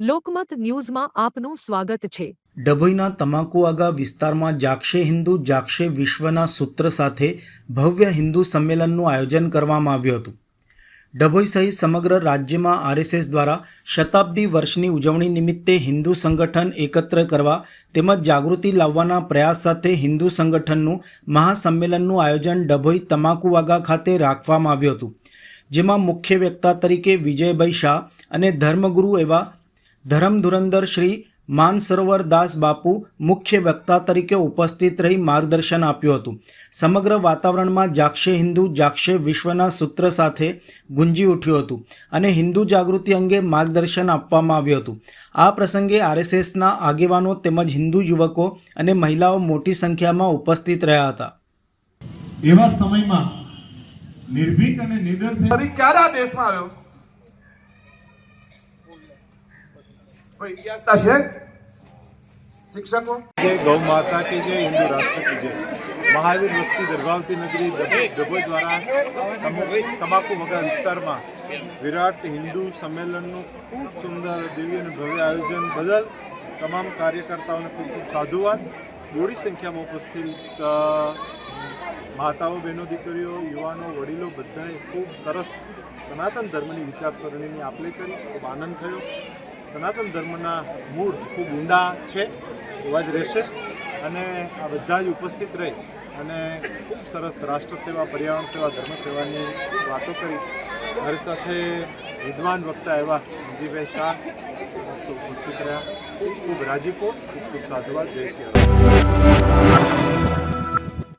લોકમત ન્યૂઝમાં આપનું સ્વાગત છે। ડભોઈના તમાકુઆગા વિસ્તારમાં જાગશે હિન્દુ જાગશે વિશ્વના સૂત્ર સાથે ભવ્ય હિન્દુ સંમેલનનું આયોજન કરવામાં આવ્યું હતું। ડભોઈ સહિત સમગ્ર રાજ્યમાં આરએસએસ દ્વારા શતાબ્દી વર્ષની ઉજવણી નિમિત્તે હિન્દુ સંગઠન એકત્ર કરવા તેમજ જાગૃતિ લાવવાના પ્રયાસ સાથે હિન્દુ સંગઠનનું મહાસંમેલનનું આયોજન ડભોઈ તમાકુઆગા ખાતે રાખવામાં આવ્યું હતું, જેમાં મુખ્ય વક્તા તરીકે વિજયભાઈ શાહ અને ધર્મગુરુ એવા ધર્મધુરંદર શ્રી માનસરોવર દાસ બાપુ મુખ્ય વક્તા તરીકે ઉપસ્થિત રહી માર્ગદર્શન આપ્યું હતું। સમગ્ર વાતાવરણમાં જાગશે હિન્દુ જાગશે વિશ્વના સૂત્ર સાથે ગુંજી ઉઠ્યું હતું અને હિન્દુ જાગૃતિ અંગે માર્ગદર્શન આપવામાં આવ્યું હતું। આ પ્રસંગે આરએસએસના આગેવાનો તેમજ હિન્દુ યુવકો અને મહિલાઓ મોટી સંખ્યામાં ઉપસ્થિત રહ્યા હતા। એવા સમયમાં નિર્ભીક અને નિડર થઈ ક્યારે આ દેશમાં આવ્યો? कोई इतिहासता है? शिक्षकों जय गौ माता की जय, हिंदू राष्ट्र की जय। महावीर वस्ती दरगावती नगरी डभोई द्वारा तमाकुआगा विस्तार में विराट हिंदू सम्मेलन खूब सुंदर दिव्य और भव्य आयोजन बदल तमाम कार्यकर्ताओं ने खूब खूब साधुवाद। बड़ी संख्या में उपस्थित माताओं बहनों दीकरीओ युवाओं वडीलों बधाए खूब सरस सनातन धर्म की विचारसरणी आपले करी खूब आनंद थयो। सनातन धर्मना मूળ ખૂબ ઊંડા છે એવા જ રહેશે અને આ બધા જ ઉપસ્થિત રહી અને ખૂબ સરસ રાષ્ટ્ર સેવા પર્યાવરણ સેવા ધર્મ સેવાની વાતો કરી। મારી સાથે વિદ્વાન વક્તા એવા વિજયભાઈ શાહ ઉપસ્થિત રહ્યા। ખૂબ રાજીપો, ખૂબ સાધુવાદ। જય શ્રી રામ।